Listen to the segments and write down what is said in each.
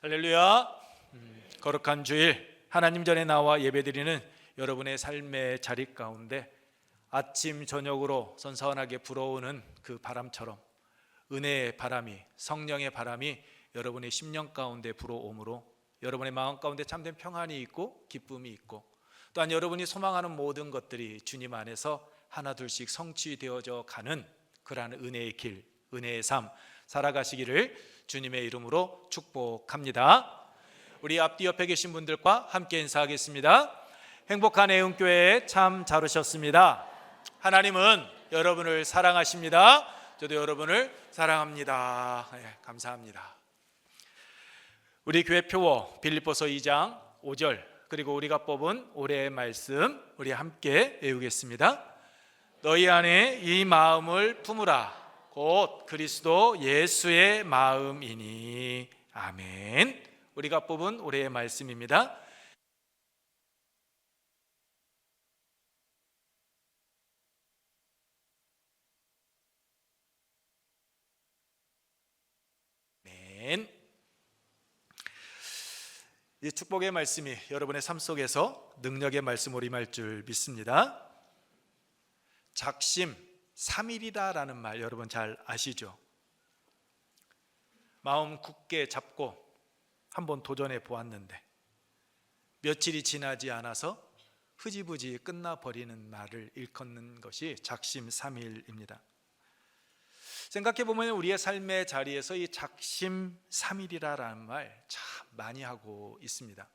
할렐루야. 거룩한 주일 하나님 전에 나와 예배드리는 여러분의 삶의 자리 가운데 아침 저녁으로 선선하게 불어오는 그 바람처럼 은혜의 바람이, 성령의 바람이 여러분의 심령 가운데 불어오므로 여러분의 마음 가운데 참된 평안이 있고 기쁨이 있고, 또한 여러분이 소망하는 모든 것들이 주님 안에서 하나둘씩 성취되어져 가는 그러한 은혜의 길, 은혜의 삶 살아가시기를 주님의 이름으로 축복합니다. 우리 앞뒤 옆에 계신 분들과 함께 인사하겠습니다. 행복한 애흥교회에 참 잘 오셨습니다. 하나님은 여러분을 사랑하십니다. 저도 여러분을 사랑합니다. 감사합니다. 우리 교회 표어 빌립보서 2장 5절, 그리고 우리가 뽑은 올해의 말씀 우리 함께 외우겠습니다. 너희 안에 이 마음을 품으라. 곧 그리스도 예수의 마음이니. 아멘. 우리가 뽑은 올해의 말씀입니다. 아멘. 이 축복의 말씀이 여러분의 삶 속에서 능력의 말씀으로 임할 줄 믿습니다. 작심 삼일이라는 말 여러분 잘 아시죠? 마음 굳게 잡고 한번 도전해 보았는데 며칠이 지나지 않아서 흐지부지 끝나버리는 말을 일컫는 것이 작심삼일입니다. 생각해 보면 우리의 삶의 자리에서 이 작심삼일이라는 말 참 많이 하고 있습니다.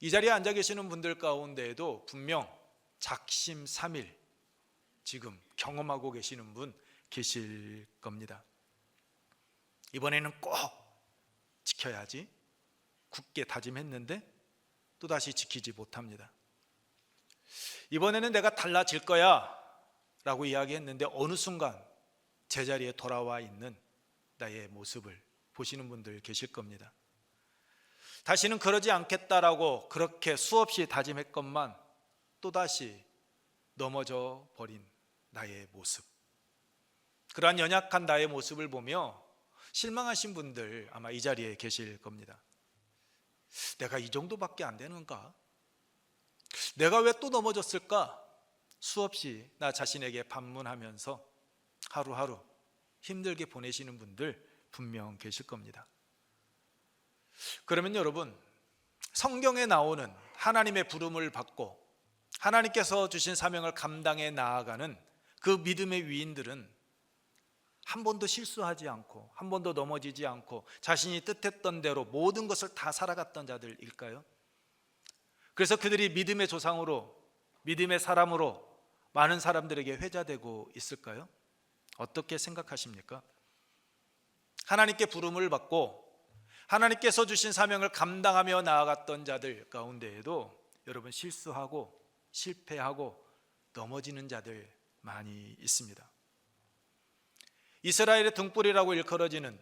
이 자리에 앉아 계시는 분들 가운데에도 분명 작심삼일 지금 경험하고 계시는 분 계실 겁니다. 이번에는 꼭 지켜야지 굳게 다짐했는데 또다시 지키지 못합니다. 이번에는 내가 달라질 거야 라고 이야기했는데 어느 순간 제자리에 돌아와 있는 나의 모습을 보시는 분들 계실 겁니다. 다시는 그러지 않겠다라고 그렇게 수없이 다짐했건만 또다시 넘어져 버린 나의 모습, 그러한 연약한 나의 모습을 보며 실망하신 분들 아마 이 자리에 계실 겁니다. 내가 이 정도밖에 안 되는가? 내가 왜 또 넘어졌을까? 수없이 나 자신에게 반문하면서 하루하루 힘들게 보내시는 분들 분명 계실 겁니다. 그러면 여러분, 성경에 나오는 하나님의 부름을 받고 하나님께서 주신 사명을 감당해 나아가는 그 믿음의 위인들은 한 번도 실수하지 않고 한 번도 넘어지지 않고 자신이 뜻했던 대로 모든 것을 다 살아갔던 자들일까요? 그래서 그들이 믿음의 조상으로, 믿음의 사람으로 많은 사람들에게 회자되고 있을까요? 어떻게 생각하십니까? 하나님께 부름을 받고 하나님께서 주신 사명을 감당하며 나아갔던 자들 가운데에도 여러분 실수하고 실패하고 넘어지는 자들 많이 있습니다. 이스라엘의 등불이라고 일컬어지는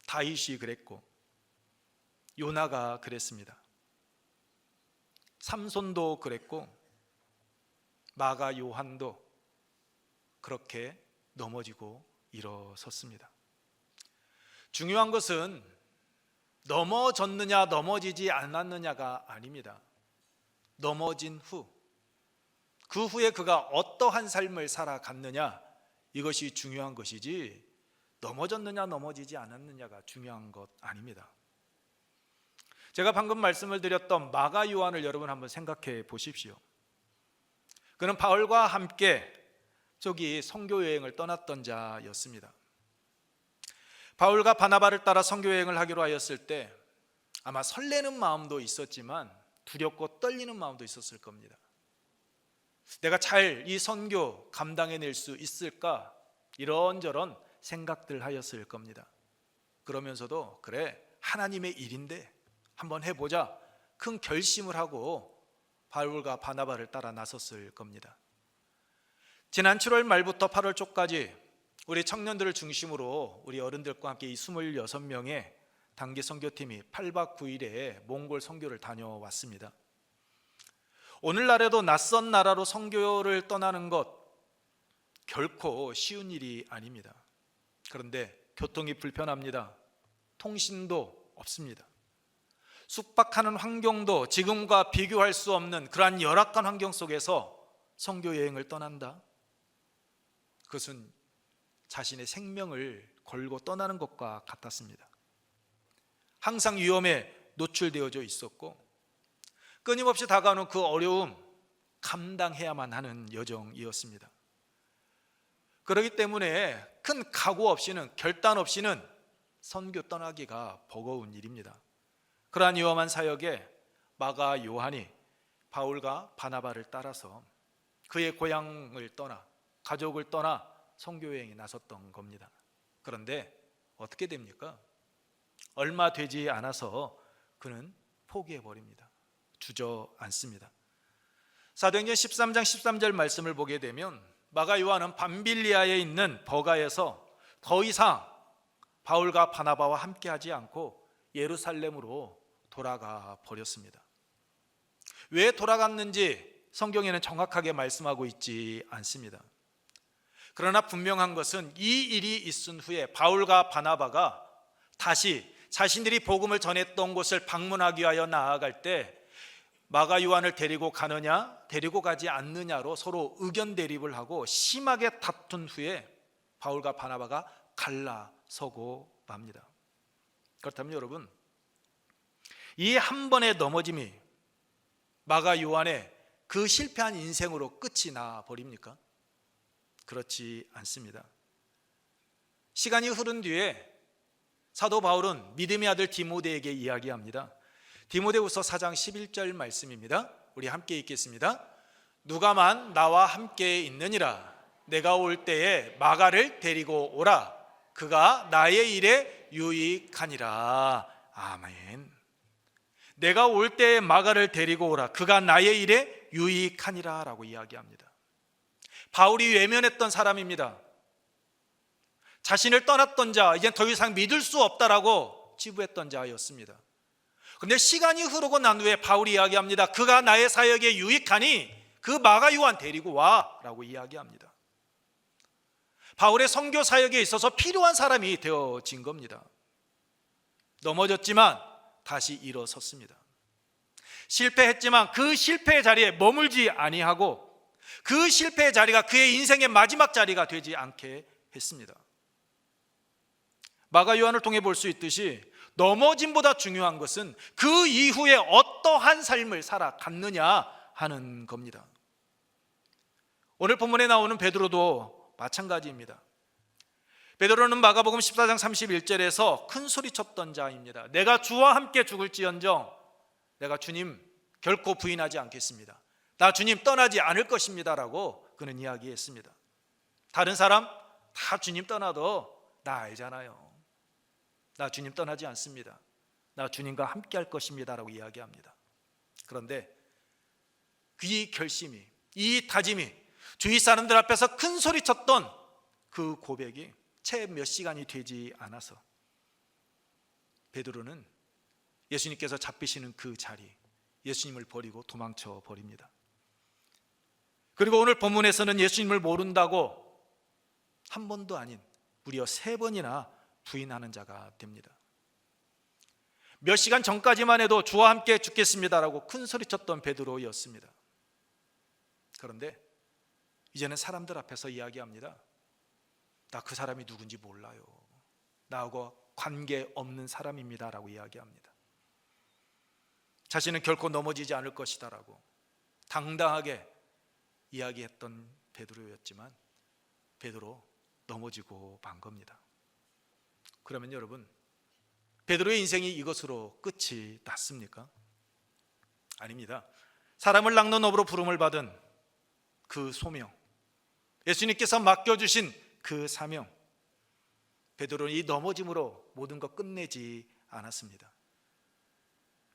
다윗이 그랬고 요나가 그랬습니다. 삼손도 그랬고 마가 요한도 그렇게 넘어지고 일어섰습니다. 중요한 것은 넘어졌느냐 넘어지지 않았느냐가 아닙니다. 넘어진 후, 그 후에 그가 어떠한 삶을 살아갔느냐, 이것이 중요한 것이지 넘어졌느냐 넘어지지 않았느냐가 중요한 것 아닙니다. 제가 방금 말씀을 드렸던 마가 요한을 여러분 한번 생각해 보십시오. 그는 바울과 함께 저기 선교 여행을 떠났던 자였습니다. 바울과 바나바를 따라 선교 여행을 하기로 하였을 때 아마 설레는 마음도 있었지만 두렵고 떨리는 마음도 있었을 겁니다. 내가 잘 이 선교 감당해낼 수 있을까? 이런저런 생각들 하였을 겁니다. 그러면서도 그래, 하나님의 일인데 한번 해보자, 큰 결심을 하고 바울과 바나바를 따라 나섰을 겁니다. 지난 7월 말부터 8월 초까지 우리 청년들을 중심으로 우리 어른들과 함께 이 26명의 단기 선교팀이 8박 9일에 몽골 선교를 다녀왔습니다. 오늘날에도 낯선 나라로 선교를 떠나는 것 결코 쉬운 일이 아닙니다. 그런데 교통이 불편합니다. 통신도 없습니다. 숙박하는 환경도 지금과 비교할 수 없는 그러한 열악한 환경 속에서 선교 여행을 떠난다. 그것은 자신의 생명을 걸고 떠나는 것과 같았습니다. 항상 위험에 노출되어져 있었고 끊임없이 다가오는 그 어려움 감당해야만 하는 여정이었습니다. 그렇기 때문에 큰 각오 없이는, 결단 없이는 선교 떠나기가 버거운 일입니다. 그러한 위험한 사역에 마가 요한이 바울과 바나바를 따라서 그의 고향을 떠나, 가족을 떠나 선교여행에 나섰던 겁니다. 그런데 어떻게 됩니까? 얼마 되지 않아서 그는 포기해버립니다. 주저앉습니다. 사도행전 13장 13절 말씀을 보게 되면 마가 요한은 밤빌리아에 있는 버가에서 더 이상 바울과 바나바와 함께하지 않고 예루살렘으로 돌아가 버렸습니다. 왜 돌아갔는지 성경에는 정확하게 말씀하고 있지 않습니다. 그러나 분명한 것은 이 일이 있은 후에 바울과 바나바가 다시 자신들이 복음을 전했던 곳을 방문하기 위하여 나아갈 때 마가 요한을 데리고 가느냐 데리고 가지 않느냐로 서로 의견 대립을 하고 심하게 다툰 후에 바울과 바나바가 갈라서고 맙니다. 그렇다면 여러분, 이 한 번의 넘어짐이 마가 요한의 그 실패한 인생으로 끝이 나 버립니까? 그렇지 않습니다. 시간이 흐른 뒤에 사도 바울은 믿음의 아들 디모데에게 이야기합니다. 디모데후서 4장 11절 말씀입니다. 우리 함께 읽겠습니다. 누가만 나와 함께 있느니라. 내가 올 때에 마가를 데리고 오라. 그가 나의 일에 유익하니라. 아멘. 내가 올 때에 마가를 데리고 오라. 그가 나의 일에 유익하니라 라고 이야기합니다. 바울이 외면했던 사람입니다. 자신을 떠났던 자, 이제 더 이상 믿을 수 없다라고 치부했던 자였습니다. 그런데 시간이 흐르고 난 후에 바울이 이야기합니다. 그가 나의 사역에 유익하니 그 마가 요한 데리고 와 라고 이야기합니다. 바울의 선교 사역에 있어서 필요한 사람이 되어진 겁니다. 넘어졌지만 다시 일어섰습니다. 실패했지만 그 실패의 자리에 머물지 아니하고 그 실패의 자리가 그의 인생의 마지막 자리가 되지 않게 했습니다. 마가 요한을 통해 볼 수 있듯이 넘어짐보다 중요한 것은 그 이후에 어떠한 삶을 살아갔느냐 하는 겁니다. 오늘 본문에 나오는 베드로도 마찬가지입니다. 베드로는 마가복음 14장 31절에서 큰 소리 쳤던 자입니다. 내가 주와 함께 죽을지언정 내가 주님 결코 부인하지 않겠습니다. 나 주님 떠나지 않을 것입니다 라고 그는 이야기했습니다. 다른 사람 다 주님 떠나도 나 알잖아요. 나 주님 떠나지 않습니다. 나 주님과 함께 할 것입니다 라고 이야기합니다. 그런데 이 결심이, 이 다짐이 주위 사람들 앞에서 큰 소리 쳤던 그 고백이 채 몇 시간이 되지 않아서 베드로는 예수님께서 잡히시는 그 자리, 예수님을 버리고 도망쳐 버립니다. 그리고 오늘 본문에서는 예수님을 모른다고 한 번도 아닌 무려 3번이나 부인하는 자가 됩니다. 몇 시간 전까지만 해도 주와 함께 죽겠습니다라고 큰 소리쳤던 베드로였습니다. 그런데 이제는 사람들 앞에서 이야기합니다. 나 그 사람이 누군지 몰라요. 나하고 관계없는 사람입니다라고 이야기합니다. 자신은 결코 넘어지지 않을 것이다라고 당당하게 이야기했던 베드로였지만 베드로 넘어지고 만 겁니다. 그러면 여러분, 베드로의 인생이 이것으로 끝이 났습니까? 아닙니다. 사람을 낚는 업으로 부름을 받은 그 소명, 예수님께서 맡겨주신 그 사명, 베드로는 이 넘어짐으로 모든 것 끝내지 않았습니다.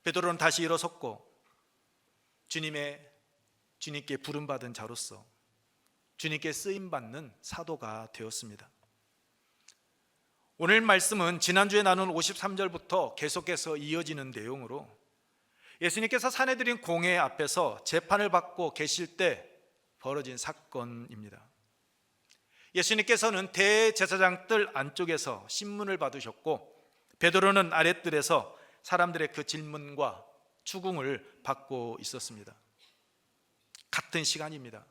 베드로는 다시 일어섰고 주님께 부름받은 자로서 주님께 쓰임받는 사도가 되었습니다. 오늘 말씀은 지난주에 나눈 53절부터 계속해서 이어지는 내용으로 예수님께서 사내들인 공회 앞에서 재판을 받고 계실 때 벌어진 사건입니다. 예수님께서는 대제사장 뜰 안쪽에서 신문을 받으셨고 베드로는 아랫뜰에서 사람들의 그 질문과 추궁을 받고 있었습니다. 같은 시간입니다.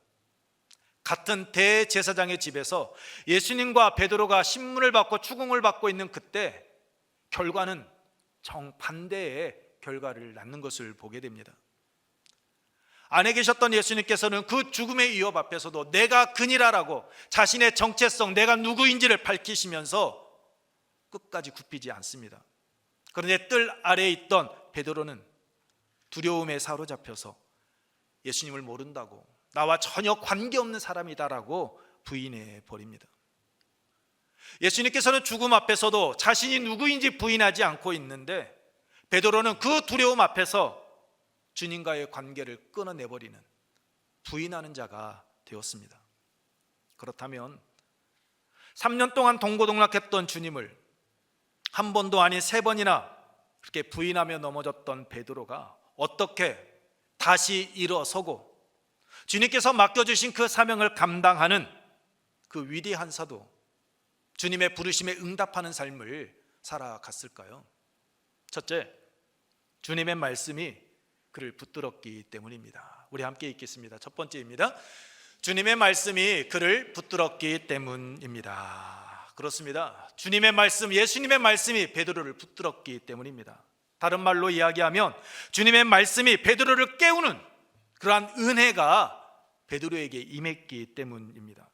같은 대제사장의 집에서 예수님과 베드로가 신문을 받고 추궁을 받고 있는 그때 결과는 정반대의 결과를 낳는 것을 보게 됩니다. 안에 계셨던 예수님께서는 그 죽음의 위협 앞에서도 내가 그니라라고 자신의 정체성, 내가 누구인지를 밝히시면서 끝까지 굽히지 않습니다. 그런데 뜰 아래에 있던 베드로는 두려움에 사로잡혀서 예수님을 모른다고, 나와 전혀 관계없는 사람이다라고 부인해 버립니다. 예수님께서는 죽음 앞에서도 자신이 누구인지 부인하지 않고 있는데 베드로는 그 두려움 앞에서 주님과의 관계를 끊어내버리는, 부인하는 자가 되었습니다. 그렇다면 3년 동안 동고동락했던 주님을 한 번도 아닌 3번이나 그렇게 부인하며 넘어졌던 베드로가 어떻게 다시 일어서고 주님께서 맡겨주신 그 사명을 감당하는 그 위대한 사도, 주님의 부르심에 응답하는 삶을 살아갔을까요? 첫째, 주님의 말씀이 그를 붙들었기 때문입니다. 우리 함께 읽겠습니다. 첫 번째입니다. 주님의 말씀이 그를 붙들었기 때문입니다. 그렇습니다. 주님의 말씀, 예수님의 말씀이 베드로를 붙들었기 때문입니다. 다른 말로 이야기하면 주님의 말씀이 베드로를 깨우는 그러한 은혜가 베드로에게 임했기 때문입니다.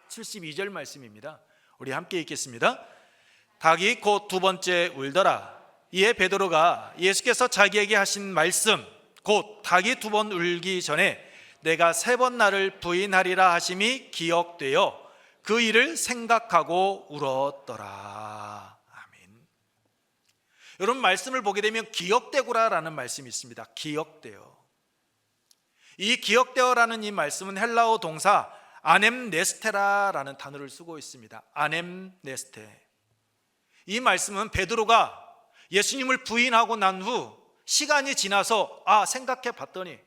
72절 말씀입니다. 우리 함께 읽겠습니다. 닭이 곧 두 번째 울더라. 이에 베드로가 예수께서 자기에게 하신 말씀, 곧 닭이 2번 울기 전에 내가 3번 나를 부인하리라 하심이 기억되어 그 일을 생각하고 울었더라. 아멘. 여러분, 말씀을 보게 되면 기억되고라라는 말씀이 있습니다. 기억되어. 이 기억되어라는 이 말씀은 헬라어 동사 아넴네스테라라는 단어를 쓰고 있습니다. 아넴네스테. 이 말씀은 베드로가 예수님을 부인하고 난 후 시간이 지나서 생각해 봤더니,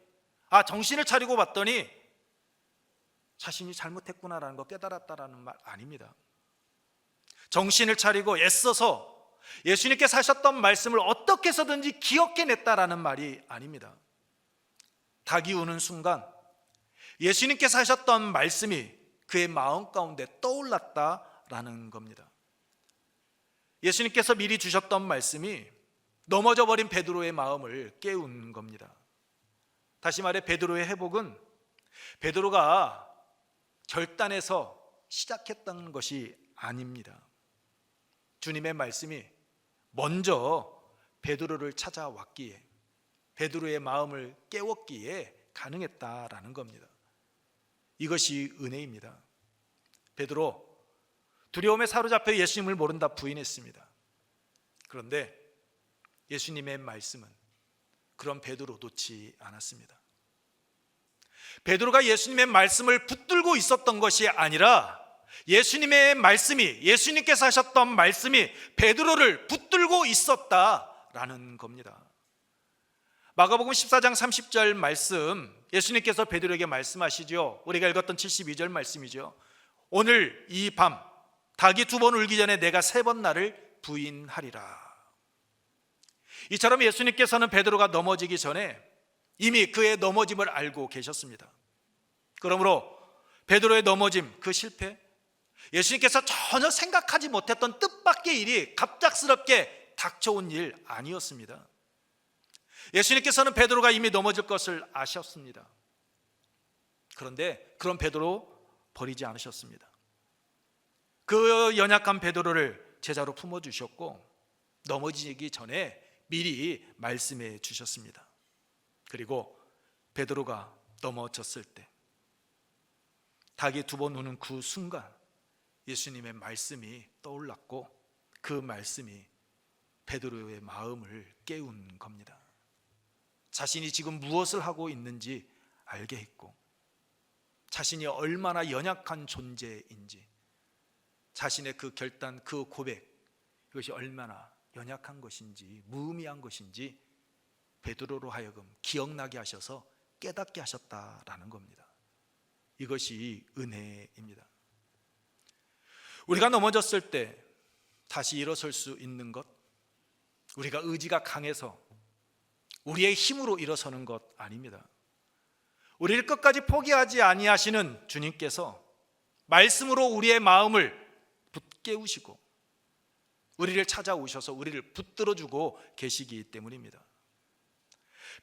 정신을 차리고 봤더니 자신이 잘못했구나라는 거 깨달았다라는 말 아닙니다. 정신을 차리고 애써서 예수님께서 하셨던 말씀을 어떻게 해서든지 기억해냈다라는 말이 아닙니다. 닭이 우는 순간 예수님께서 하셨던 말씀이 그의 마음 가운데 떠올랐다라는 겁니다. 예수님께서 미리 주셨던 말씀이 넘어져 버린 베드로의 마음을 깨운 겁니다. 다시 말해 베드로의 회복은 베드로가 결단해서 시작했던 것이 아닙니다. 주님의 말씀이 먼저 베드로를 찾아왔기에, 베드로의 마음을 깨웠기에 가능했다라는 겁니다. 이것이 은혜입니다. 베드로 두려움에 사로잡혀 예수님을 모른다 부인했습니다. 그런데 예수님의 말씀은 그런 베드로 놓지 않았습니다. 베드로가 예수님의 말씀을 붙들고 있었던 것이 아니라 예수님의 말씀이, 예수님께서 하셨던 말씀이 베드로를 붙들고 있었다라는 겁니다. 마가복음 14장 30절 말씀, 예수님께서 베드로에게 말씀하시죠. 우리가 읽었던 72절 말씀이죠. 오늘 이 밤 닭이 2번 울기 전에 내가 3번 나를 부인하리라. 이처럼 예수님께서는 베드로가 넘어지기 전에 이미 그의 넘어짐을 알고 계셨습니다. 그러므로 베드로의 넘어짐, 그 실패, 예수님께서 전혀 생각하지 못했던 뜻밖의 일이 갑작스럽게 닥쳐온 일 아니었습니다. 예수님께서는 베드로가 이미 넘어질 것을 아셨습니다. 그런데 그런 베드로 버리지 않으셨습니다. 그 연약한 베드로를 제자로 품어주셨고 넘어지기 전에 미리 말씀해 주셨습니다. 그리고 베드로가 넘어졌을 때 닭이 2번 우는 그 순간 예수님의 말씀이 떠올랐고 그 말씀이 베드로의 마음을 깨운 겁니다. 자신이 지금 무엇을 하고 있는지 알게 했고 자신이 얼마나 연약한 존재인지, 자신의 그 결단, 그 고백, 이것이 얼마나 연약한 것인지, 무의미한 것인지 베드로로 하여금 기억나게 하셔서 깨닫게 하셨다라는 겁니다. 이것이 은혜입니다. 우리가 넘어졌을 때 다시 일어설 수 있는 것, 우리가 의지가 강해서 우리의 힘으로 일어서는 것 아닙니다. 우리를 끝까지 포기하지 아니하시는 주님께서 말씀으로 우리의 마음을 붙깨우시고 우리를 찾아오셔서 우리를 붙들어주고 계시기 때문입니다.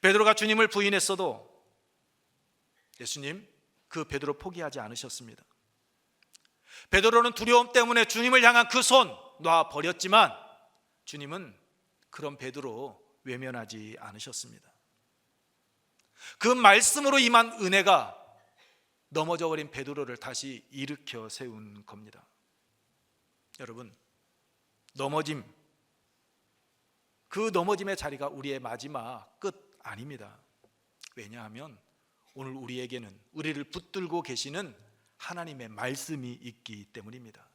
베드로가 주님을 부인했어도 예수님 그 베드로 포기하지 않으셨습니다. 베드로는 두려움 때문에 주님을 향한 그 손 놔버렸지만 주님은 그런 베드로 외면하지 않으셨습니다. 그 말씀으로 임한 은혜가 넘어져 버린 베드로를 다시 일으켜 세운 겁니다. 여러분, 넘어짐, 그 넘어짐의 자리가 우리의 마지막 끝 아닙니다. 왜냐하면 오늘 우리에게는 우리를 붙들고 계시는 하나님의 말씀이 있기 때문입니다.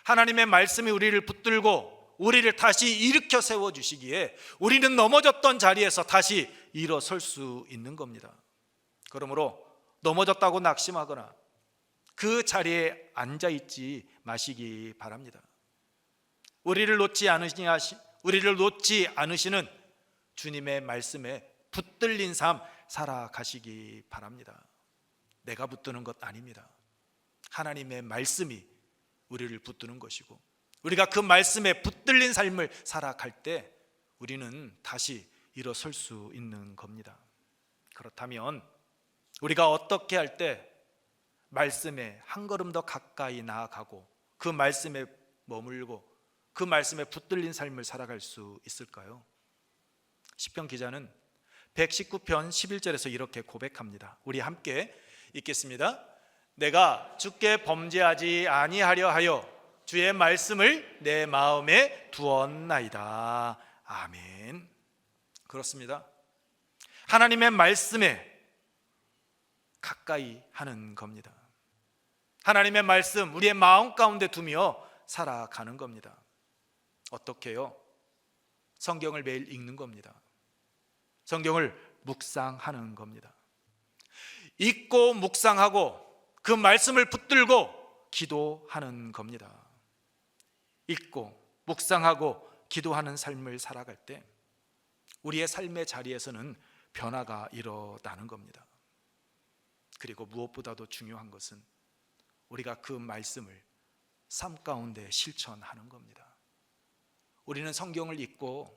하나님의 말씀이 우리를 붙들고 우리를 다시 일으켜 세워주시기에 우리는 넘어졌던 자리에서 다시 일어설 수 있는 겁니다. 그러므로 넘어졌다고 낙심하거나 그 자리에 앉아있지 마시기 바랍니다. 우리를 놓지 않으시는 주님의 말씀에 붙들린 삶 살아가시기 바랍니다. 내가 붙드는 것 아닙니다. 하나님의 말씀이 우리를 붙드는 것이고 우리가 그 말씀에 붙들린 삶을 살아갈 때 우리는 다시 일어설 수 있는 겁니다. 그렇다면 우리가 어떻게 할 때 말씀에 한 걸음 더 가까이 나아가고 그 말씀에 머물고 그 말씀에 붙들린 삶을 살아갈 수 있을까요? 시편 기자는 119편 11절에서 이렇게 고백합니다. 우리 함께 읽겠습니다. 내가 주께 범죄하지 아니하려 하여 주의 말씀을 내 마음에 두었나이다. 아멘. 그렇습니다. 하나님의 말씀에 가까이 하는 겁니다. 하나님의 말씀 우리의 마음 가운데 두며 살아가는 겁니다. 어떻게요? 성경을 매일 읽는 겁니다. 성경을 묵상하는 겁니다. 읽고 묵상하고 그 말씀을 붙들고 기도하는 겁니다. 읽고 묵상하고 기도하는 삶을 살아갈 때 우리의 삶의 자리에서는 변화가 일어나는 겁니다. 그리고 무엇보다도 중요한 것은 우리가 그 말씀을 삶 가운데 실천하는 겁니다. 우리는 성경을 읽고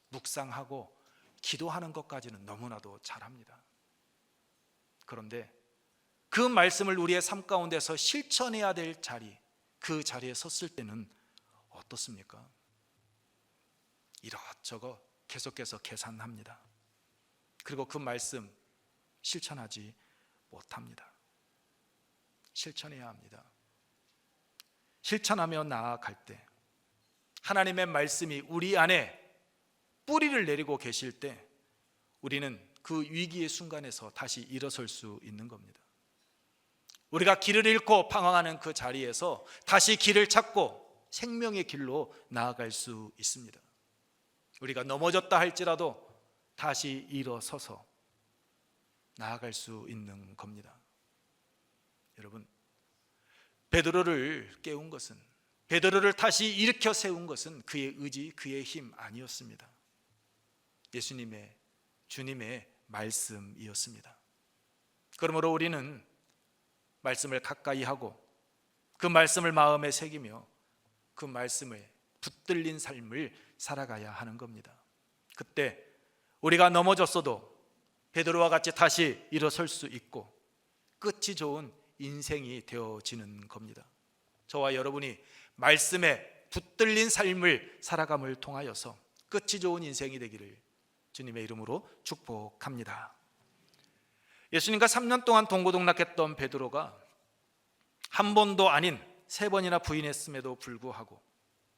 묵상하고 기도하는 것까지는 너무나도 잘합니다. 그런데 그 말씀을 우리의 삶 가운데서 실천해야 될 자리, 그 자리에 섰을 때는 어떻습니까? 이것저것 계속해서 계산합니다. 그리고 그 말씀 실천하지 못합니다. 실천해야 합니다. 실천하며 나아갈 때 하나님의 말씀이 우리 안에 뿌리를 내리고 계실 때 우리는 그 위기의 순간에서 다시 일어설 수 있는 겁니다. 우리가 길을 잃고 방황하는 그 자리에서 다시 길을 찾고 생명의 길로 나아갈 수 있습니다. 우리가 넘어졌다 할지라도 다시 일어서서 나아갈 수 있는 겁니다. 여러분, 베드로를 깨운 것은, 베드로를 다시 일으켜 세운 것은 그의 의지, 그의 힘 아니었습니다. 예수님의, 주님의 말씀이었습니다. 그러므로 우리는 말씀을 가까이 하고 그 말씀을 마음에 새기며 그 말씀을 붙들린 삶을 살아가야 하는 겁니다. 그때 우리가 넘어졌어도 베드로와 같이 다시 일어설 수 있고 끝이 좋은 인생이 되어지는 겁니다. 저와 여러분이 말씀에 붙들린 삶을 살아감을 통하여서 끝이 좋은 인생이 되기를 주님의 이름으로 축복합니다. 예수님과 3년 동안 동고동락했던 베드로가 한 번도 아닌 3번이나 부인했음에도 불구하고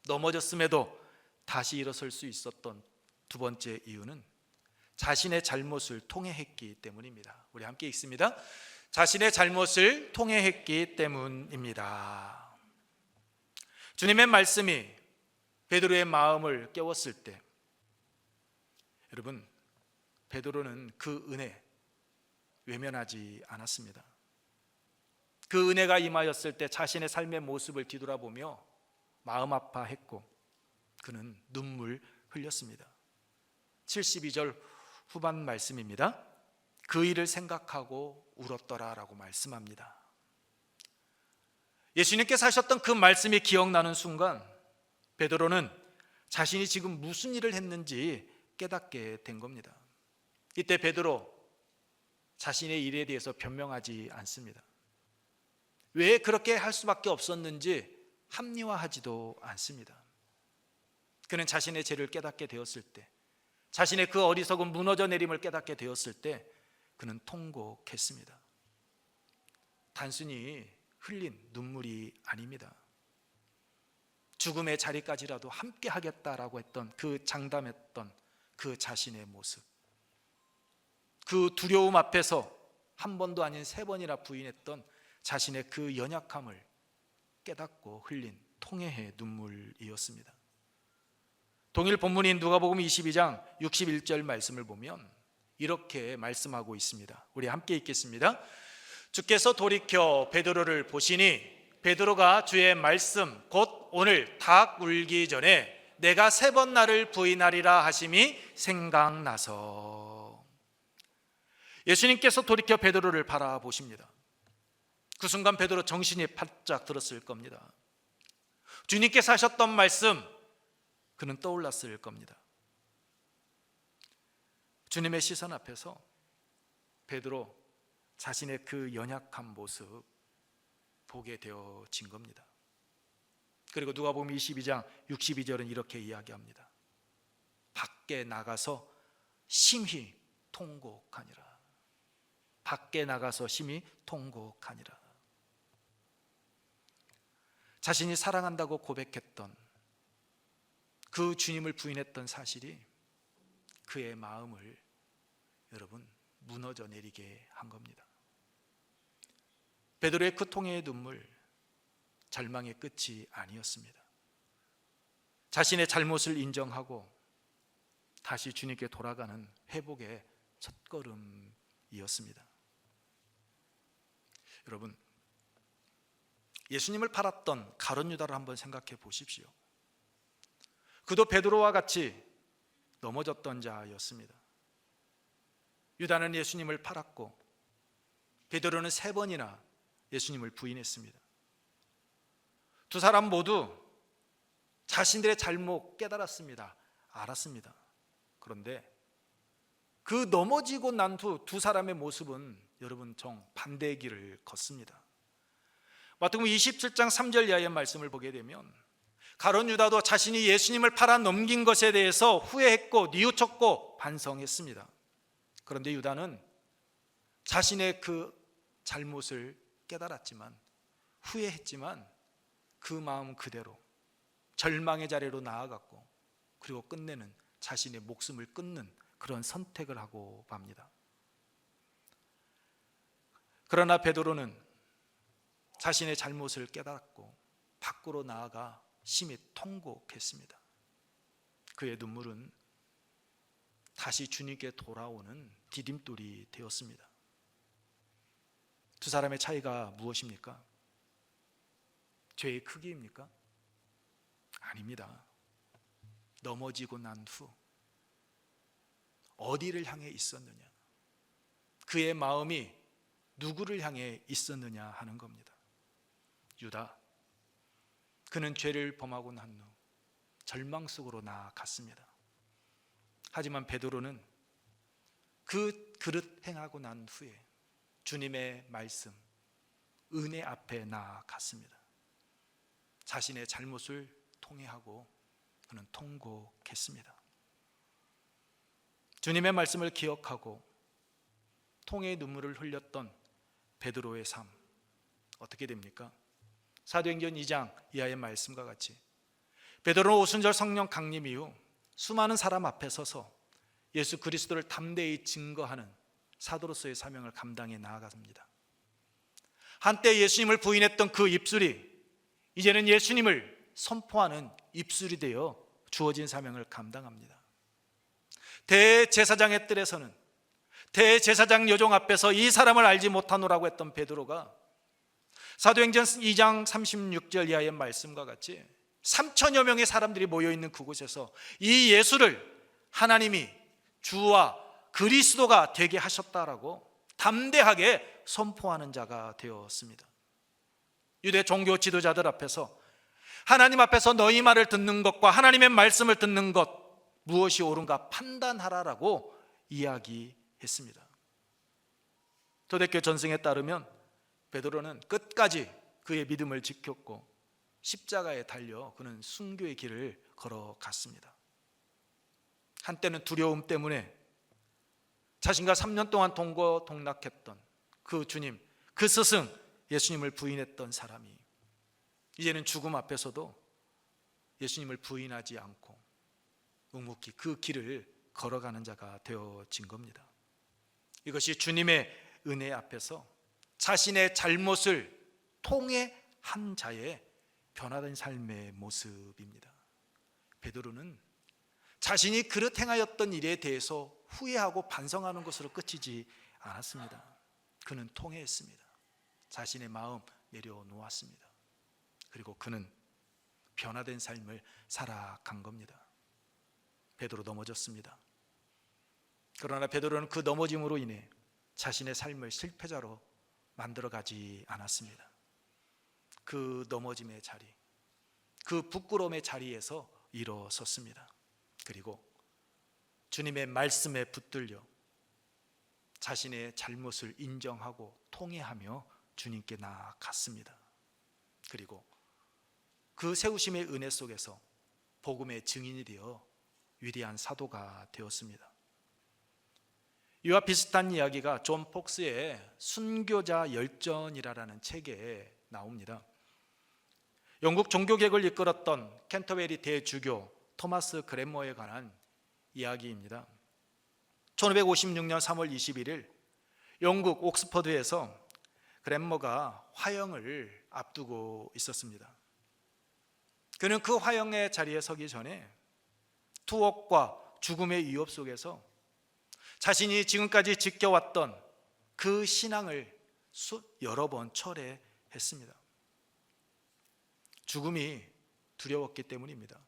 넘어졌음에도 다시 일어설 수 있었던 두 번째 이유는 자신의 잘못을 통회했기 때문입니다. 우리 함께 읽습니다. 자신의 잘못을 통회했기 때문입니다. 주님의 말씀이 베드로의 마음을 깨웠을 때 여러분, 베드로는 그 은혜 외면하지 않았습니다. 그 은혜가 임하였을 때 자신의 삶의 모습을 뒤돌아보며 마음 아파했고 그는 눈물 흘렸습니다. 72절 후반 말씀입니다. 그 일을 생각하고 울었더라라고 말씀합니다. 예수님께서 하셨던 그 말씀이 기억나는 순간 베드로는 자신이 지금 무슨 일을 했는지 깨닫게 된 겁니다. 이때 베드로 자신의 일에 대해서 변명하지 않습니다. 왜 그렇게 할 수밖에 없었는지 합리화하지도 않습니다. 그는 자신의 죄를 깨닫게 되었을 때, 자신의 그 어리석은 무너져 내림을 깨닫게 되었을 때 그는 통곡했습니다. 단순히 흘린 눈물이 아닙니다. 죽음의 자리까지라도 함께 하겠다라고 했던 그 장담했던 그 자신의 모습, 그 두려움 앞에서 한 번도 아닌 3번이나 부인했던 자신의 그 연약함을 깨닫고 흘린 통회의 눈물이었습니다. 동일 본문인 누가복음 22장 61절 말씀을 보면 이렇게 말씀하고 있습니다. 우리 함께 읽겠습니다. 주께서 돌이켜 베드로를 보시니 베드로가 주의 말씀 곧 오늘 닭 울기 전에 내가 3번 나를 부인하리라 하심이 생각나서. 예수님께서 돌이켜 베드로를 바라보십니다. 그 순간 베드로 정신이 바짝 들었을 겁니다. 주님께서 하셨던 말씀 그는 떠올랐을 겁니다. 주님의 시선 앞에서 베드로 자신의 그 연약한 모습 보게 되어진 겁니다. 그리고 누가복음 22장 62절은 이렇게 이야기합니다. 밖에 나가서 심히 통곡하니라. 밖에 나가서 심히 통곡하니라. 자신이 사랑한다고 고백했던 그 주님을 부인했던 사실이 그의 마음을 여러분 무너져 내리게 한 겁니다. 베드로의 그 통회의 눈물, 절망의 끝이 아니었습니다. 자신의 잘못을 인정하고 다시 주님께 돌아가는 회복의 첫걸음이었습니다. 여러분, 예수님을 팔았던 가룟 유다를 한번 생각해 보십시오. 그도 베드로와 같이 넘어졌던 자였습니다. 유다는 예수님을 팔았고 베드로는 3번이나 예수님을 부인했습니다. 두 사람 모두 자신들의 잘못 깨달았습니다. 알았습니다. 그런데 그 넘어지고 난 후 두 사람의 모습은 여러분 정반대의 길을 걷습니다. 마태복음 27장 3절 이하의 말씀을 보게 되면 가룟 유다도 자신이 예수님을 팔아 넘긴 것에 대해서 후회했고 뉘우쳤고 반성했습니다. 그런데 유다는 자신의 그 잘못을 깨달았지만 후회했지만 그 마음 그대로 절망의 자리로 나아갔고 그리고 끝내는 자신의 목숨을 끊는 그런 선택을 하고 맙니다. 그러나 베드로는 자신의 잘못을 깨달았고 밖으로 나아가 심히 통곡했습니다. 그의 눈물은 다시 주님께 돌아오는 디딤돌이 되었습니다. 두 사람의 차이가 무엇입니까? 죄의 크기입니까? 아닙니다. 넘어지고 난 후 어디를 향해 있었느냐, 그의 마음이 누구를 향해 있었느냐 하는 겁니다. 유다, 그는 죄를 범하고 난 후 절망 속으로 나아갔습니다. 하지만 베드로는 그 그릇 행하고 난 후에 주님의 말씀, 은혜 앞에 나아갔습니다. 자신의 잘못을 통회하고 그는 통곡했습니다. 주님의 말씀을 기억하고 통회의 눈물을 흘렸던 베드로의 삶 어떻게 됩니까? 사도행전 2장 이하의 말씀과 같이 베드로는 오순절 성령 강림 이후 수많은 사람 앞에 서서 예수 그리스도를 담대히 증거하는 사도로서의 사명을 감당해 나아갑니다. 한때 예수님을 부인했던 그 입술이 이제는 예수님을 선포하는 입술이 되어 주어진 사명을 감당합니다. 대제사장의 뜰에서는 대제사장 여종 앞에서 이 사람을 알지 못하노라고 했던 베드로가 사도행전 2장 36절 이하의 말씀과 같이 3천여 명의 사람들이 모여있는 그곳에서 이 예수를 하나님이 주와 그리스도가 되게 하셨다라고 담대하게 선포하는 자가 되었습니다. 유대 종교 지도자들 앞에서 하나님 앞에서 너희 말을 듣는 것과 하나님의 말씀을 듣는 것 무엇이 옳은가 판단하라라고 이야기했습니다. 초대교회 전승에 따르면 베드로는 끝까지 그의 믿음을 지켰고 십자가에 달려 그는 순교의 길을 걸어갔습니다. 한때는 두려움 때문에 자신과 3년 동안 동거동락했던 그 주님, 그 스승 예수님을 부인했던 사람이 이제는 죽음 앞에서도 예수님을 부인하지 않고 묵묵히 그 길을 걸어가는 자가 되어진 겁니다. 이것이 주님의 은혜 앞에서 자신의 잘못을 통회한 자의 변화된 삶의 모습입니다. 베드로는 자신이 그릇 행하였던 일에 대해서 후회하고 반성하는 것으로 끝이지 않았습니다. 그는 통회했습니다. 자신의 마음 내려놓았습니다. 그리고 그는 변화된 삶을 살아간 겁니다. 베드로 넘어졌습니다. 그러나 베드로는 그 넘어짐으로 인해 자신의 삶을 실패자로 만들어가지 않았습니다. 그 넘어짐의 자리, 그 부끄러움의 자리에서 일어섰습니다. 그리고 주님의 말씀에 붙들려 자신의 잘못을 인정하고 통회하며 주님께 나아갔습니다. 그리고 그 세우심의 은혜 속에서 복음의 증인이 되어 위대한 사도가 되었습니다. 이와 비슷한 이야기가 존 폭스의 순교자 열전이라는 책에 나옵니다. 영국 종교개혁을 이끌었던 캔터베리 대주교 토마스 그랜머에 관한 이야기입니다. 1556년 3월 21일 영국 옥스퍼드에서 그랜머가 화형을 앞두고 있었습니다. 그는 그 화형의 자리에 서기 전에 투옥과 죽음의 위협 속에서 자신이 지금까지 지켜왔던 그 신앙을 여러 번 철회했습니다. 죽음이 두려웠기 때문입니다.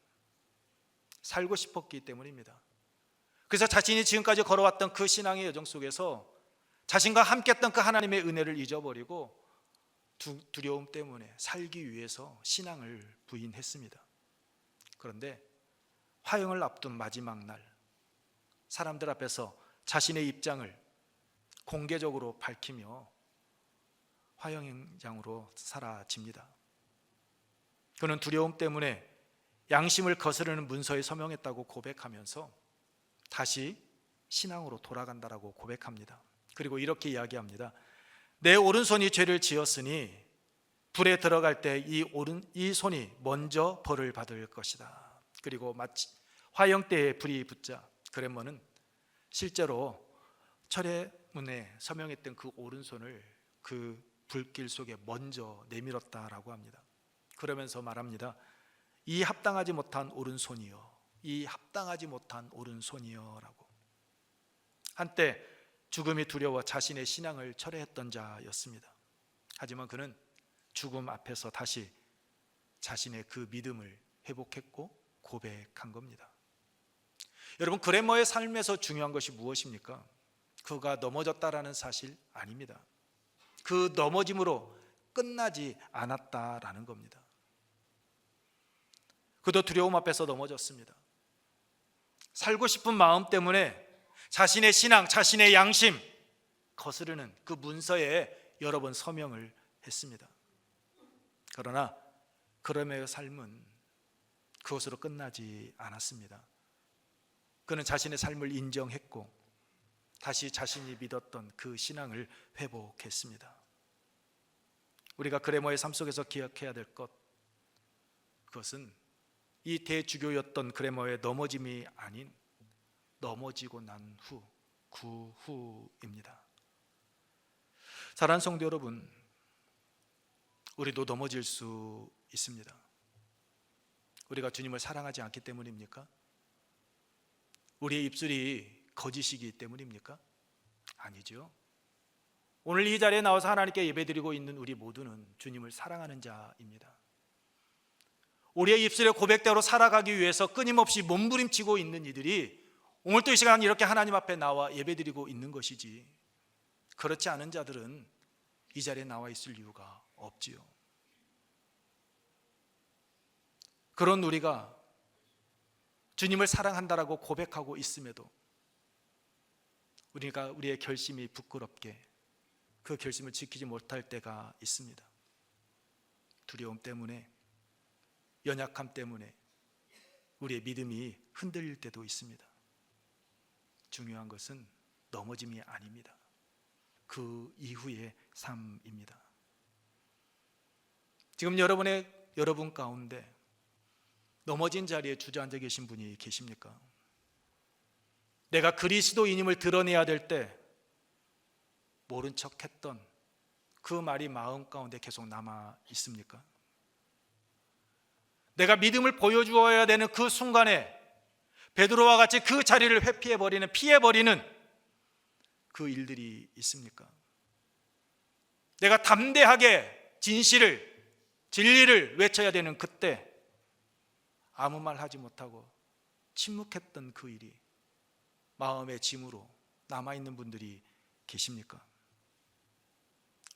살고 싶었기 때문입니다. 그래서 자신이 지금까지 걸어왔던 그 신앙의 여정 속에서 자신과 함께했던 그 하나님의 은혜를 잊어버리고 두려움 때문에 살기 위해서 신앙을 부인했습니다. 그런데 화형을 앞둔 마지막 날 사람들 앞에서 자신의 입장을 공개적으로 밝히며 화형장으로 사라집니다. 그는 두려움 때문에 양심을 거스르는 문서에 서명했다고 고백하면서 다시 신앙으로 돌아간다라고 고백합니다. 그리고 이렇게 이야기합니다. 내 오른손이 죄를 지었으니 불에 들어갈 때 이 손이 먼저 벌을 받을 것이다. 그리고 마치 화형대에 불이 붙자 그랜머는 실제로 철회문에 서명했던 그 오른손을 그 불길 속에 먼저 내밀었다라고 합니다. 그러면서 말합니다. 이 합당하지 못한 오른손이여, 이 합당하지 못한 오른손이여 라고. 한때 죽음이 두려워 자신의 신앙을 철회했던 자였습니다. 하지만 그는 죽음 앞에서 다시 자신의 그 믿음을 회복했고 고백한 겁니다. 여러분, 그랜머의 삶에서 중요한 것이 무엇입니까? 그가 넘어졌다라는 사실 아닙니다. 그 넘어짐으로 끝나지 않았다라는 겁니다. 그도 두려움 앞에서 넘어졌습니다. 살고 싶은 마음 때문에 자신의 신앙, 자신의 양심 거스르는 그 문서에 여러 번 서명을 했습니다. 그러나 그럼의 삶은 그것으로 끝나지 않았습니다. 그는 자신의 삶을 인정했고 다시 자신이 믿었던 그 신앙을 회복했습니다. 우리가 그레머의 삶 속에서 기억해야 될 것, 그것은 이 대주교였던 그레머의 넘어짐이 아닌 넘어지고 난 후, 그 후입니다. 사랑하는 성도 여러분, 우리도 넘어질 수 있습니다. 우리가 주님을 사랑하지 않기 때문입니까? 우리의 입술이 거짓이기 때문입니까? 아니죠. 오늘 이 자리에 나와서 하나님께 예배드리고 있는 우리 모두는 주님을 사랑하는 자입니다. 우리의 입술의 고백대로 살아가기 위해서 끊임없이 몸부림치고 있는 이들이 오늘 또 이 시간 이렇게 하나님 앞에 나와 예배드리고 있는 것이지, 그렇지 않은 자들은 이 자리에 나와 있을 이유가 없지요. 그런 우리가 주님을 사랑한다라고 고백하고 있음에도 우리의 결심이 부끄럽게 그 결심을 지키지 못할 때가 있습니다. 두려움 때문에, 연약함 때문에 우리의 믿음이 흔들릴 때도 있습니다. 중요한 것은 넘어짐이 아닙니다. 그 이후의 삶입니다. 지금 여러분 가운데 넘어진 자리에 주저앉아 계신 분이 계십니까? 내가 그리스도인임을 드러내야 될 때 모른 척했던 그 말이 마음 가운데 계속 남아 있습니까? 내가 믿음을 보여주어야 되는 그 순간에 베드로와 같이 그 자리를 피해버리는 그 일들이 있습니까? 내가 담대하게 진리를 외쳐야 되는 그때 아무 말 하지 못하고 침묵했던 그 일이 마음의 짐으로 남아있는 분들이 계십니까?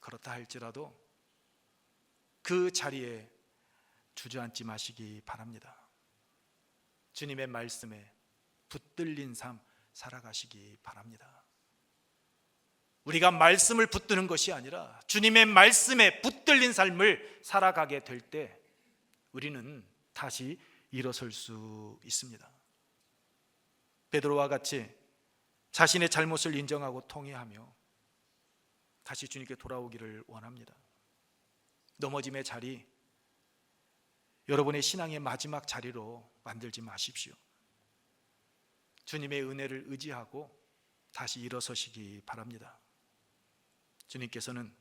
그렇다 할지라도 그 자리에 주저앉지 마시기 바랍니다. 주님의 말씀에 붙들린 삶 살아가시기 바랍니다. 우리가 말씀을 붙드는 것이 아니라 주님의 말씀에 붙들린 삶을 살아가게 될 때 우리는 다시 일어설 수 있습니다. 베드로와 같이 자신의 잘못을 인정하고 통회하며 다시 주님께 돌아오기를 원합니다. 넘어짐의 자리, 여러분의 신앙의 마지막 자리로 만들지 마십시오. 주님의 은혜를 의지하고 다시 일어서시기 바랍니다. 주님께서는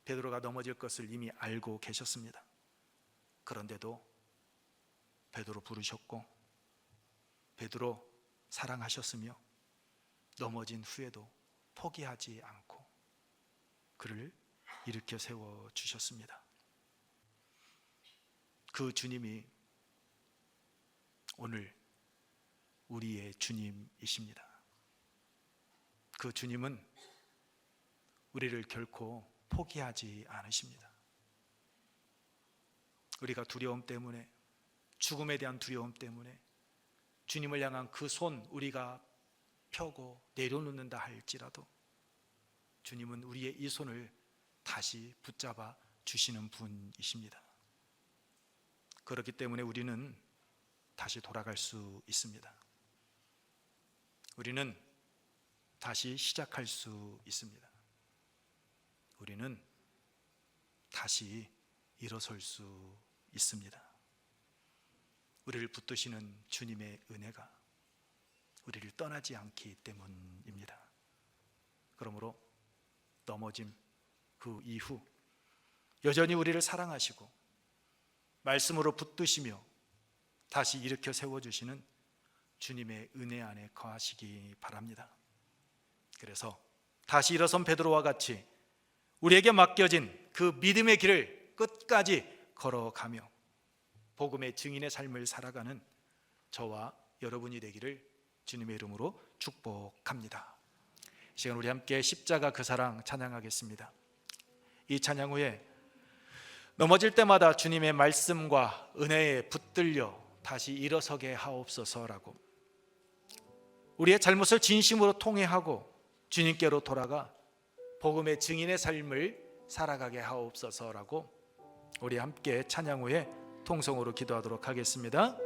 베드로가 넘어질 것을 이미 알고 계셨습니다. 그런데도 베드로 부르셨고 베드로 사랑하셨으며 넘어진 후에도 포기하지 않고 그를 일으켜 세워주셨습니다. 그 주님이 오늘 우리의 주님이십니다. 그 주님은 우리를 결코 포기하지 않으십니다. 우리가 두려움 때문에, 죽음에 대한 두려움 때문에 주님을 향한 그 손 우리가 펴고 내려놓는다 할지라도 주님은 우리의 이 손을 다시 붙잡아 주시는 분이십니다. 그렇기 때문에 우리는 다시 돌아갈 수 있습니다. 우리는 다시 시작할 수 있습니다. 우리는 다시 일어설 수 있습니다. 우리를 붙드시는 주님의 은혜가 우리를 떠나지 않기 때문입니다. 그러므로 넘어짐 그 이후 여전히 우리를 사랑하시고 말씀으로 붙드시며 다시 일으켜 세워주시는 주님의 은혜 안에 거하시기 바랍니다. 그래서 다시 일어선 베드로와 같이 우리에게 맡겨진 그 믿음의 길을 끝까지 걸어가며 복음의 증인의 삶을 살아가는 저와 여러분이 되기를 주님의 이름으로 축복합니다. 이 시간 우리 함께 십자가 그 사랑 찬양하겠습니다. 이 찬양 후에 넘어질 때마다 주님의 말씀과 은혜에 붙들려 다시 일어서게 하옵소서라고, 우리의 잘못을 진심으로 통회하고 주님께로 돌아가 복음의 증인의 삶을 살아가게 하옵소서라고 우리 함께 찬양 후에 통성으로 기도하도록 하겠습니다.